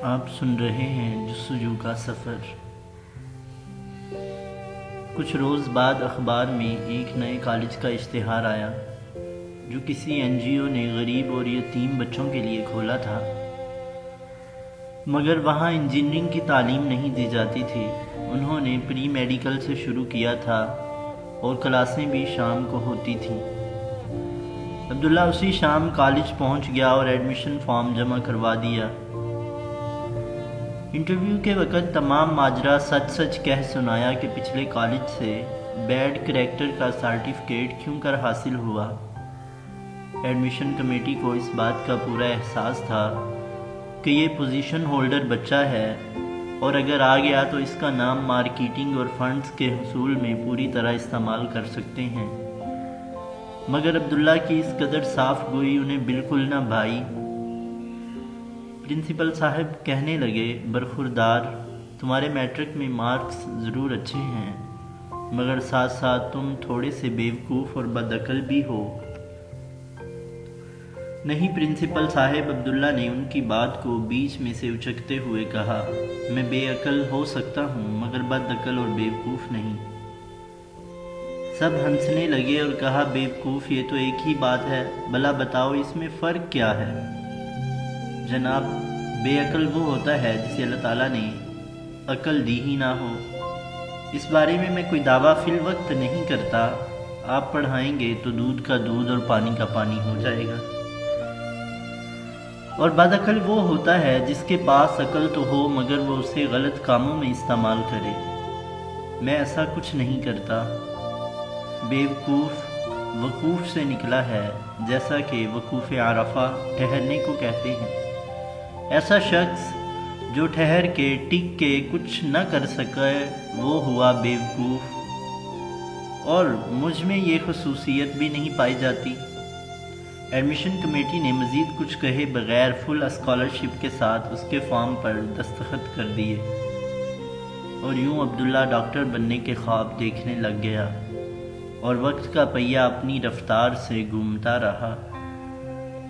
آپ سن رہے ہیں جستجو کا سفر۔ کچھ روز بعد اخبار میں ایک نئے کالج کا اشتہار آیا جو کسی این جی او نے غریب اور یتیم بچوں کے لیے کھولا تھا، مگر وہاں انجینئرنگ کی تعلیم نہیں دی جاتی تھی۔ انہوں نے پری میڈیکل سے شروع کیا تھا اور کلاسیں بھی شام کو ہوتی تھیں۔ عبداللہ اسی شام کالج پہنچ گیا اور ایڈمیشن فارم جمع کروا دیا۔ انٹرویو کے وقت تمام ماجرا سچ سچ کہہ سنایا کہ پچھلے کالج سے بیڈ کریکٹر کا سرٹیفکیٹ کیوں کر حاصل ہوا۔ ایڈمیشن کمیٹی کو اس بات کا پورا احساس تھا کہ یہ پوزیشن ہولڈر بچہ ہے اور اگر آ گیا تو اس کا نام مارکیٹنگ اور فنڈز کے حصول میں پوری طرح استعمال کر سکتے ہیں، مگر عبداللہ کی اس قدر صاف گوئی انہیں بالکل نہ بھائی۔ پرنسپل صاحب کہنے لگے، برخوردار، تمہارے میٹرک میں مارکس ضرور اچھے ہیں، مگر ساتھ ساتھ تم تھوڑے سے بیوقوف اور بدعقل بھی ہو۔ نہیں پرنسپل صاحب، عبداللہ نے ان کی بات کو بیچ میں سے اچکتے ہوئے کہا، میں بے عقل ہو سکتا ہوں مگر بدعقل اور بیوقوف نہیں۔ سب ہنسنے لگے اور کہا، بیوقوف یہ تو ایک ہی بات ہے، بھلا بتاؤ اس میں فرق کیا ہے؟ جناب، بے عقل وہ ہوتا ہے جسے اللہ تعالیٰ نے عقل دی ہی نہ ہو۔ اس بارے میں کوئی دعویٰ فی الوقت نہیں کرتا، آپ پڑھائیں گے تو دودھ کا دودھ اور پانی کا پانی ہو جائے گا۔ اور بدعقل وہ ہوتا ہے جس کے پاس عقل تو ہو مگر وہ اسے غلط کاموں میں استعمال کرے۔ میں ایسا کچھ نہیں کرتا۔ بیوقوف وقوف سے نکلا ہے، جیسا کہ وقوف عرفہ ٹھہرنے کو کہتے ہیں۔ ایسا شخص جو ٹھہر کے ٹک کے کچھ نہ کر سکے وہ ہوا بیوقوف، اور مجھ میں یہ خصوصیت بھی نہیں پائی جاتی۔ ایڈمیشن کمیٹی نے مزید کچھ کہے بغیر فل اسکالرشپ کے ساتھ اس کے فارم پر دستخط کر دیے، اور یوں عبداللہ ڈاکٹر بننے کے خواب دیکھنے لگ گیا اور وقت کا پہیہ اپنی رفتار سے گھومتا رہا۔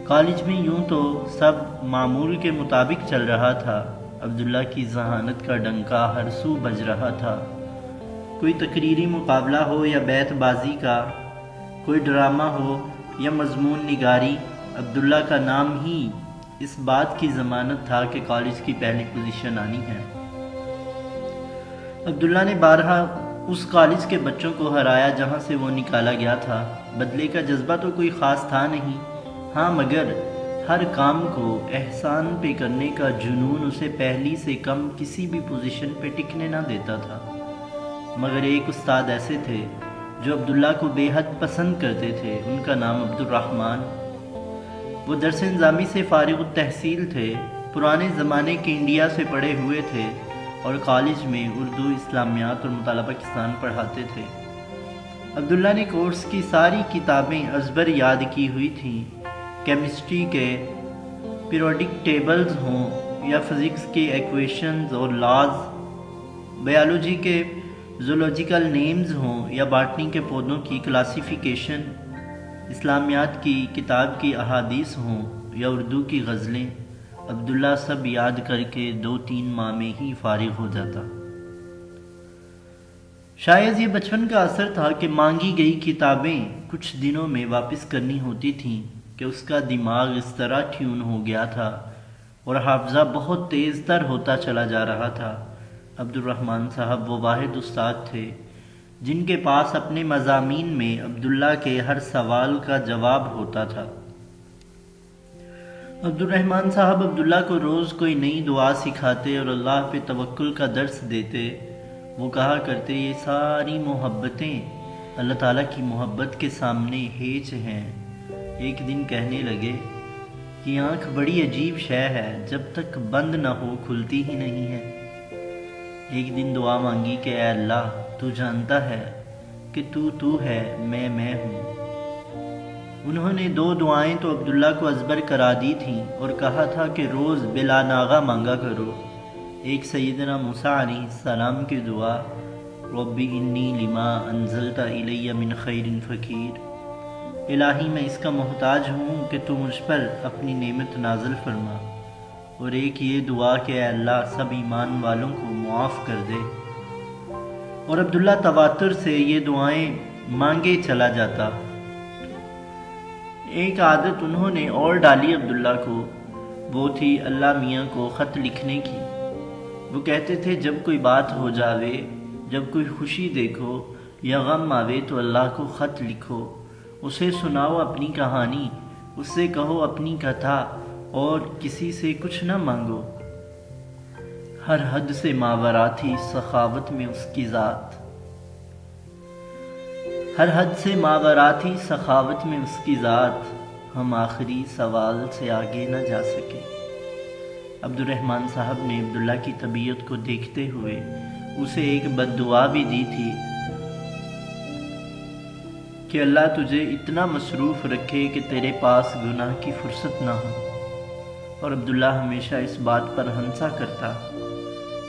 کالج میں یوں تو سب معمول کے مطابق چل رہا تھا، عبداللہ کی ذہانت کا ڈنکا ہر سو بج رہا تھا۔ کوئی تقریری مقابلہ ہو یا بیت بازی کا، کوئی ڈرامہ ہو یا مضمون نگاری، عبداللہ کا نام ہی اس بات کی ضمانت تھا کہ کالج کی پہلی پوزیشن آنی ہے۔ عبداللہ نے بارہا اس کالج کے بچوں کو ہرایا جہاں سے وہ نکالا گیا تھا۔ بدلے کا جذبہ تو کوئی خاص تھا نہیں، ہاں مگر ہر کام کو احسان پہ کرنے کا جنون اسے پہلی سے کم کسی بھی پوزیشن پہ ٹکنے نہ دیتا تھا۔ مگر ایک استاد ایسے تھے جو عبداللہ کو بے حد پسند کرتے تھے، ان کا نام عبدالرحمن۔ وہ درس نظامی سے فارغ التحصیل تھے، پرانے زمانے کے انڈیا سے پڑھے ہوئے تھے اور کالج میں اردو، اسلامیات اور مطالعہ پاکستان پڑھاتے تھے۔ عبداللہ نے کورس کی ساری کتابیں ازبر یاد کی ہوئی تھیں، کیمسٹری کے پیریوڈک ٹیبلز ہوں یا فزکس کے ایکویشنز اور لاز، بیالوجی کے زولوجیکل نیمز ہوں یا باٹنی کے پودوں کی کلاسیفیکیشن، اسلامیات کی کتاب کی احادیث ہوں یا اردو کی غزلیں، عبداللہ سب یاد کر کے 2-3 ماہ میں ہی فارغ ہو جاتا۔ شاید یہ بچپن کا اثر تھا کہ مانگی گئی کتابیں کچھ دنوں میں واپس کرنی ہوتی تھیں کہ اس کا دماغ اس طرح ٹیون ہو گیا تھا اور حافظہ بہت تیز تر ہوتا چلا جا رہا تھا۔ عبدالرحمن صاحب وہ واحد استاد تھے جن کے پاس اپنے مضامین میں عبداللہ کے ہر سوال کا جواب ہوتا تھا۔ عبدالرحمن صاحب عبداللہ کو روز کوئی نئی دعا سکھاتے اور اللہ پہ توکل کا درس دیتے۔ وہ کہا کرتے، یہ ساری محبتیں اللہ تعالیٰ کی محبت کے سامنے ہیچ ہیں۔ ایک دن کہنے لگے کہ آنکھ بڑی عجیب شے ہے، جب تک بند نہ ہو کھلتی ہی نہیں ہے۔ ایک دن دعا مانگی کہ اے اللہ، تو جانتا ہے کہ تو ہے، میں ہوں۔ انہوں نے 2 دعائیں تو عبداللہ کو ازبر کرا دی تھیں اور کہا تھا کہ روز بلا ناغہ مانگا کرو۔ ایک سیدنا موسیٰ علیہ السلام کی دعا، رب انی لما انزلت الی من خیر فقیر، الہی میں اس کا محتاج ہوں کہ تو مجھ پر اپنی نعمت نازل فرما۔ اور ایک یہ دعا کہ اے اللہ سب ایمان والوں کو معاف کر دے، اور عبداللہ تواتر سے یہ دعائیں مانگے چلا جاتا۔ ایک عادت انہوں نے اور ڈالی عبداللہ کو، وہ تھی اللہ میاں کو خط لکھنے کی۔ وہ کہتے تھے جب کوئی بات ہو جاوے، جب کوئی خوشی دیکھو یا غم آوے تو اللہ کو خط لکھو، اسے سناؤ اپنی کہانی، اس سے کہو اپنی کتھا، اور کسی سے کچھ نہ مانگو۔ ہر حد سے ماورا تھی سخاوت میں اس کی ذات، ہر حد سے ماورا تھی سخاوت میں اس کی ذات، ہم آخری سوال سے آگے نہ جا سکے۔ عبد الرحمن صاحب نے عبداللہ کی طبیعت کو دیکھتے ہوئے اسے ایک بد دعا بھی دی تھی کہ اللہ تجھے اتنا مصروف رکھے کہ تیرے پاس گناہ کی فرصت نہ ہو، اور عبداللہ ہمیشہ اس بات پر ہنسا کرتا۔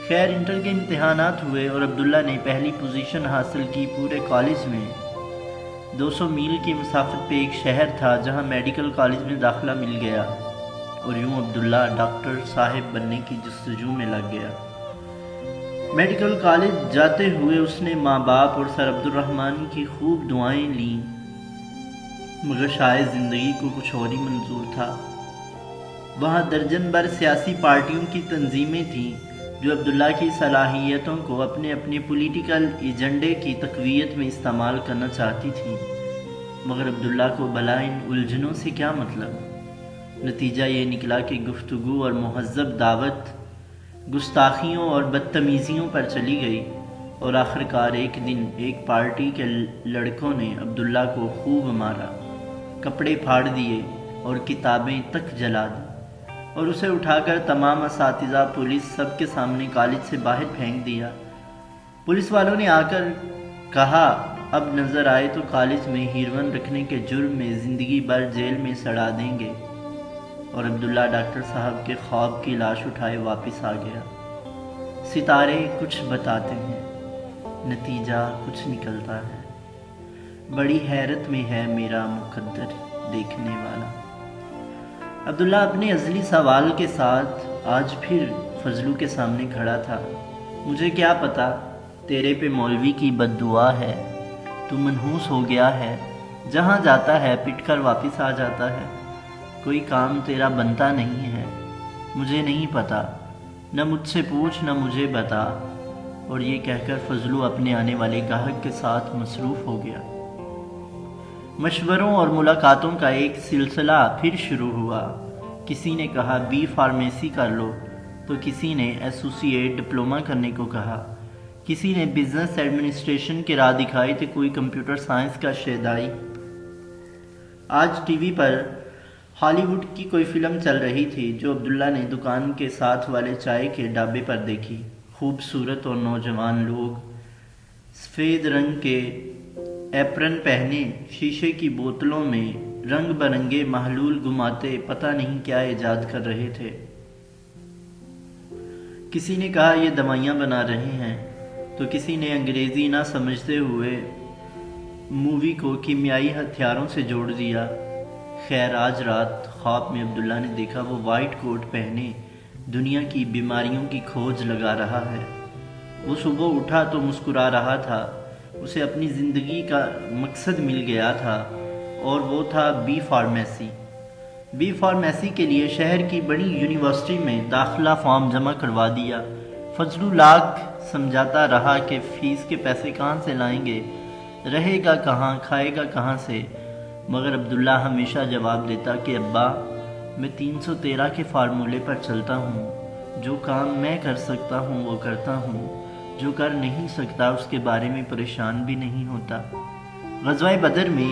خیر انٹر کے امتحانات ہوئے اور عبداللہ نے پہلی پوزیشن حاصل کی پورے کالج میں۔ 200 میل کی مسافت پہ ایک شہر تھا جہاں میڈیکل کالج میں داخلہ مل گیا، اور یوں عبداللہ ڈاکٹر صاحب بننے کی جستجو میں لگ گیا۔ میڈیکل کالج جاتے ہوئے اس نے ماں باپ اور سر عبد الرحمن کی خوب دعائیں لیں، مگر شاید زندگی کو کچھ اور ہی منظور تھا۔ وہاں درجن بھر سیاسی پارٹیوں کی تنظیمیں تھیں جو عبداللہ کی صلاحیتوں کو اپنے اپنے پولیٹیکل ایجنڈے کی تقویت میں استعمال کرنا چاہتی تھیں، مگر عبداللہ کو بھلا ان الجھنوں سے کیا مطلب؟ نتیجہ یہ نکلا کہ گفتگو اور مہذب دعوت گستاخیوں اور بدتمیزیوں پر چلی گئی، اور آخرکار ایک دن ایک پارٹی کے لڑکوں نے عبداللہ کو خوب مارا، کپڑے پھاڑ دیے اور کتابیں تک جلا دی، اور اسے اٹھا کر تمام اساتذہ پولیس سب کے سامنے کالج سے باہر پھینک دیا۔ پولیس والوں نے آ کر کہا اب نظر آئے تو کالج میں ہیروئن رکھنے کے جرم میں زندگی بھر جیل میں سڑا دیں گے، اور عبداللہ ڈاکٹر صاحب کے خواب کی لاش اٹھائے واپس آ گیا۔ ستارے کچھ بتاتے ہیں، نتیجہ کچھ نکلتا ہے۔ بڑی حیرت میں ہے میرا مقدر دیکھنے والا۔ عبداللہ اپنے ازلی سوال کے ساتھ آج پھر فضلو کے سامنے کھڑا تھا۔ مجھے کیا پتا تیرے پہ مولوی کی بد دعا ہے، تو منحوس ہو گیا ہے، جہاں جاتا ہے پٹ کر واپس آ جاتا ہے، کوئی کام تیرا بنتا نہیں ہے، مجھے نہیں پتا، نہ مجھ سے پوچھ نہ مجھے بتا۔ اور یہ کہہ کر فضلو اپنے آنے والے گاہک کے ساتھ مصروف ہو گیا۔ مشوروں اور ملاقاتوں کا ایک سلسلہ پھر شروع ہوا۔ کسی نے کہا بی فارمیسی کر لو، تو کسی نے ایسوسیٹ ڈپلومہ کرنے کو کہا، کسی نے بزنس ایڈمنسٹریشن کی راہ دکھائی تو کوئی کمپیوٹر سائنس کا شیدائی۔ آج ٹی وی پر ہالی ووڈ کی کوئی فلم چل رہی تھی جو عبداللہ نے دکان کے ساتھ والے چائے کے ڈھابے پر دیکھی۔ خوبصورت اور نوجوان لوگ سفید رنگ کے ایپرن پہنے شیشے کی بوتلوں میں رنگ برنگے محلول گماتے پتہ نہیں کیا ایجاد کر رہے تھے۔ کسی نے کہا یہ دوائیاں بنا رہے ہیں، تو کسی نے انگریزی نہ سمجھتے ہوئے مووی کو کیمیائی ہتھیاروں سے جوڑ دیا۔ خیر آج رات خواب میں عبداللہ نے دیکھا وہ وائٹ کوٹ پہنے دنیا کی بیماریوں کی کھوج لگا رہا ہے۔ وہ صبح اٹھا تو مسکرا رہا تھا، اسے اپنی زندگی کا مقصد مل گیا تھا، اور وہ تھا بی فارمیسی۔ بی فارمیسی کے لیے شہر کی بڑی یونیورسٹی میں داخلہ فارم جمع کروا دیا۔ فضلو لاکھ سمجھاتا رہا کہ فیس کے پیسے کہاں سے لائیں گے، رہے گا کہاں، کھائے گا کہاں سے، مگر عبداللہ ہمیشہ جواب دیتا کہ ابا میں 313 کے فارمولے پر چلتا ہوں، جو کام میں کر سکتا ہوں وہ کرتا ہوں، جو کر نہیں سکتا اس کے بارے میں پریشان بھی نہیں ہوتا۔ غزوہ بدر میں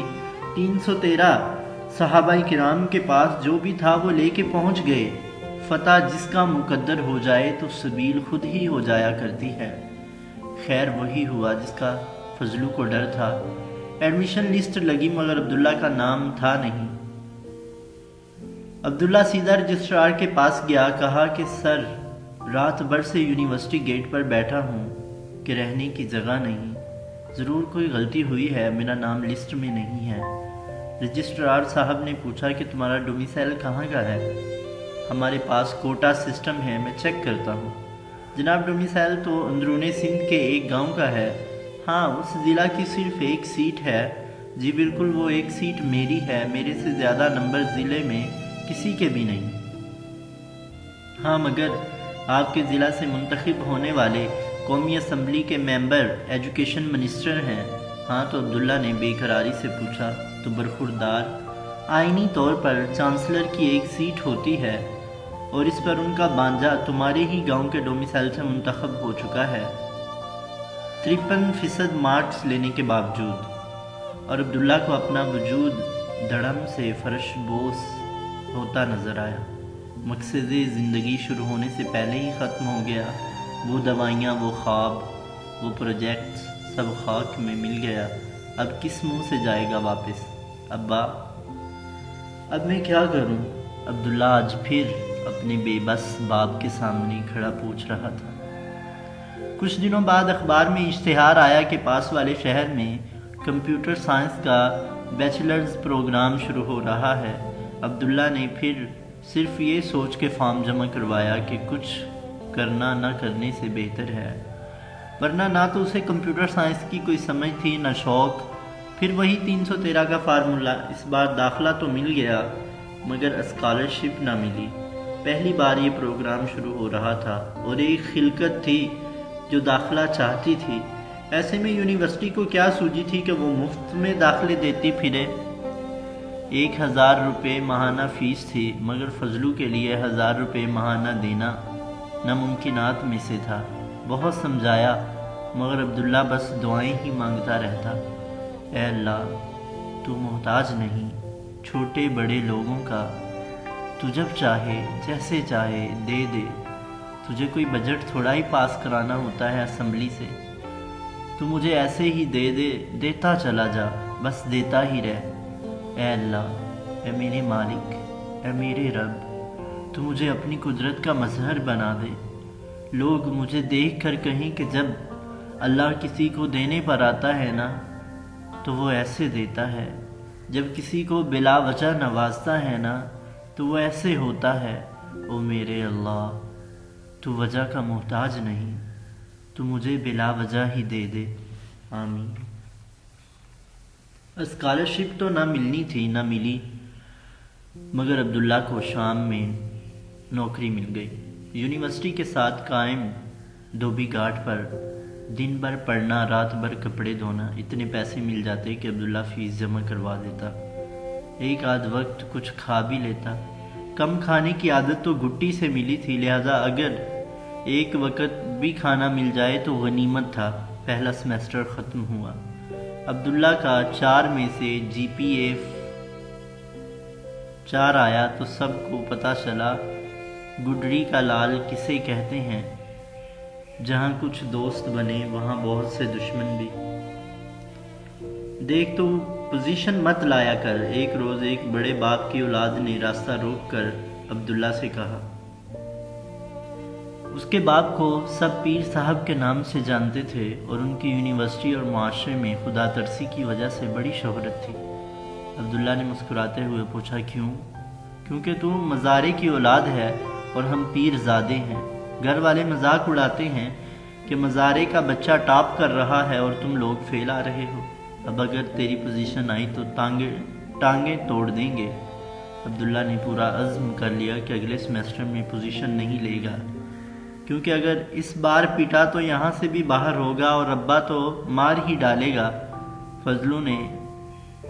313 صحابہ کرام کے پاس جو بھی تھا وہ لے کے پہنچ گئے۔ فتح جس کا مقدر ہو جائے تو سبیل خود ہی ہو جایا کرتی ہے۔ خیر وہی ہوا جس کا فضلو کو ڈر تھا۔ ایڈمیشن لسٹ لگی مگر عبداللہ کا نام تھا نہیں۔ عبداللہ سیدھا رجسٹرار کے پاس گیا، کہا کہ سر رات بھر سے یونیورسٹی گیٹ پر بیٹھا ہوں کہ رہنے کی جگہ نہیں، ضرور کوئی غلطی ہوئی ہے، میرا نام لسٹ میں نہیں ہے۔ رجسٹرار صاحب نے پوچھا کہ تمہارا ڈومیسائل کہاں کا ہے؟ ہمارے پاس کوٹا سسٹم ہے، میں چیک کرتا ہوں۔ جناب ڈومیسائل تو اندرون سندھ کے ایک گاؤں کا ہے۔ ہاں، اس ضلع کی صرف ایک سیٹ ہے۔ جی بالکل، وہ ایک سیٹ میری ہے، میرے سے زیادہ نمبر ضلع میں کسی کے بھی نہیں۔ ہاں مگر آپ کے ضلع سے منتخب ہونے والے قومی اسمبلی کے ممبر ایجوکیشن منسٹر ہیں۔ ہاں، تو عبداللہ نے بے قراری سے پوچھا۔ تو برخوردار، آئینی طور پر چانسلر کی ایک سیٹ ہوتی ہے اور اس پر ان کا بانجا تمہارے ہی گاؤں کے ڈومیسائل سے منتخب ہو چکا ہے 53% مارکس لینے کے باوجود۔ اور عبداللہ کو اپنا وجود دھڑم سے فرش بوس ہوتا نظر آیا۔ مقصد زندگی شروع ہونے سے پہلے ہی ختم ہو گیا۔ وہ دوائیاں، وہ خواب، وہ پروجیکٹس، سب خاک میں مل گیا۔ اب کس منہ سے جائے گا واپس؟ ابا، اب میں کیا کروں؟ عبداللہ آج پھر اپنے بے بس باپ کے سامنے کھڑا پوچھ رہا تھا۔ کچھ دنوں بعد اخبار میں اشتہار آیا کہ پاس والے شہر میں کمپیوٹر سائنس کا بیچلرز پروگرام شروع ہو رہا ہے۔ عبداللہ نے پھر صرف یہ سوچ کے فارم جمع کروایا کہ کچھ کرنا نہ کرنے سے بہتر ہے، ورنہ نہ تو اسے کمپیوٹر سائنس کی کوئی سمجھ تھی نہ شوق۔ پھر وہی 313 کا فارمولہ۔ اس بار داخلہ تو مل گیا مگر اسکالرشپ نہ ملی۔ پہلی بار یہ پروگرام شروع ہو رہا تھا اور ایک خلقت تھی جو داخلہ چاہتی تھی۔ ایسے میں یونیورسٹی کو کیا سوجی تھی کہ وہ مفت میں داخلے دیتی پھرے۔ 1000 روپے ماہانہ فیس تھی مگر فضلو کے لیے 1000 روپے ماہانہ دینا ناممکنات میں سے تھا۔ بہت سمجھایا مگر عبداللہ بس دعائیں ہی مانگتا رہتا۔ اے اللہ، تو محتاج نہیں چھوٹے بڑے لوگوں کا، تو جب چاہے جیسے چاہے دے دے۔ تجھے کوئی بجٹ تھوڑا ہی پاس کرانا ہوتا ہے اسمبلی سے، تو مجھے ایسے ہی دے دے، دیتا چلا جا، بس دیتا ہی رہ۔ اے اللہ، اے میرے مالک، اے میرے رب، تو مجھے اپنی قدرت کا مظہر بنا دے۔ لوگ مجھے دیکھ کر کہیں کہ جب اللہ کسی کو دینے پر آتا ہے نا تو وہ ایسے دیتا ہے، جب کسی کو بلا وجہ نوازتا ہے نا تو وہ ایسے ہوتا ہے۔ او میرے اللہ، تو وجہ کا محتاج نہیں، تو مجھے بلا وجہ ہی دے دے، آمین۔ اسکالرشپ تو نہ ملنی تھی، نہ ملی، مگر عبداللہ کو شام میں نوکری مل گئی۔ یونیورسٹی کے ساتھ قائم دھوبی گھاٹ پر دن بھر پڑھنا، رات بھر کپڑے دھونا، اتنے پیسے مل جاتے کہ عبداللہ فیس جمع کروا دیتا، ایک آدھ وقت کچھ کھا بھی لیتا۔ کم کھانے کی عادت تو گھٹی سے ملی تھی، لہذا اگر ایک وقت بھی کھانا مل جائے تو غنیمت تھا۔ پہلا سیمسٹر ختم ہوا۔ عبداللہ کا 4 میں سے جی پی اے 4 آیا تو سب کو پتہ چلا گڈری کا لال کسے کہتے ہیں۔ جہاں کچھ دوست بنے وہاں بہت سے دشمن بھی۔ دیکھ تو پوزیشن مت لایا کر، ایک روز ایک بڑے باپ کی اولاد نے راستہ روک کر عبداللہ سے کہا۔ اس کے باپ کو سب پیر صاحب کے نام سے جانتے تھے اور ان کی یونیورسٹی اور معاشرے میں خدا ترسی کی وجہ سے بڑی شہرت تھی۔ عبداللہ نے مسکراتے ہوئے پوچھا، کیوں؟ کیونکہ تو مزارے کی اولاد ہے اور ہم پیر زادے ہیں۔ گھر والے مذاق اڑاتے ہیں کہ مزارے کا بچہ ٹاپ کر رہا ہے اور تم لوگ فیل آ رہے ہو۔ اب اگر تیری پوزیشن آئی تو ٹانگیں توڑ دیں گے۔ عبداللہ نے پورا عزم کر لیا کہ اگلے سیمسٹر میں پوزیشن نہیں لے گا، کیونکہ اگر اس بار پیٹا تو یہاں سے بھی باہر ہوگا اور ابا تو مار ہی ڈالے گا۔ فضلو نے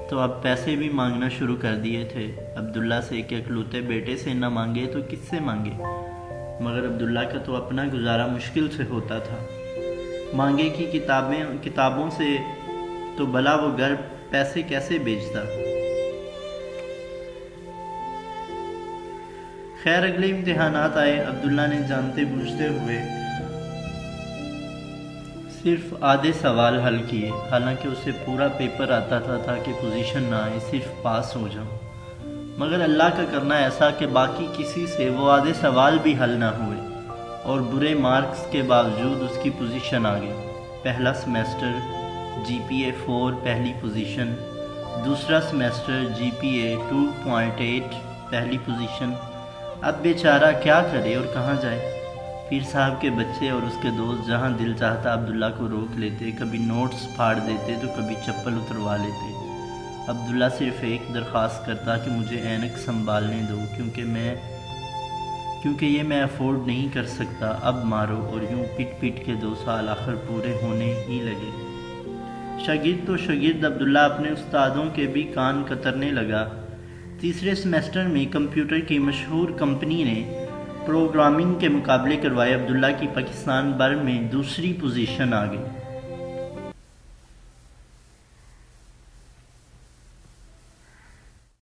تو اب پیسے بھی مانگنا شروع کر دیے تھے۔ عبداللہ سے کہ اکلوتے بیٹے سے نہ مانگے تو کس سے مانگے؟ مگر عبداللہ کا تو اپنا گزارا مشکل سے ہوتا تھا۔ مانگے کی کتابوں سے تو بھلا وہ گھر پیسے کیسے بیچتا؟ خیر، اگلے امتحانات آئے۔ عبداللہ نے جانتے بوجھتے ہوئے صرف آدھے سوال حل کیے، حالانکہ اسے پورا پیپر آتا تھا تاکہ پوزیشن نہ آئے، صرف پاس ہو جاؤں۔ مگر اللہ کا کرنا ایسا کہ باقی کسی سے وہ آدھے سوال بھی حل نہ ہوئے اور برے مارکس کے باوجود اس کی پوزیشن آ گئی۔ پہلا سیمسٹر جی پی اے 4 پہلی پوزیشن، دوسرا سیمسٹر جی پی اے 2.8 پہلی پوزیشن۔ اب بیچارہ کیا کرے اور کہاں جائے؟ پیر صاحب کے بچے اور اس کے دوست جہاں دل چاہتا عبداللہ کو روک لیتے، کبھی نوٹس پھاڑ دیتے تو کبھی چپل اتروا لیتے۔ عبداللہ صرف ایک درخواست کرتا کہ مجھے اینک سنبھالنے دو، کیونکہ یہ میں افورڈ نہیں کر سکتا، اب مارو۔ اور یوں پٹ پٹ کے 2 سال آخر پورے ہونے ہی لگے۔ شاگرد تو شاگرد عبداللہ اپنے استادوں کے بھی کان کترنے لگا۔ تیسرے سیمسٹر میں کمپیوٹر کی مشہور کمپنی نے پروگرامنگ کے مقابلے کروائے۔ عبداللہ کی پاکستان بھر میں دوسری پوزیشن آ گئی۔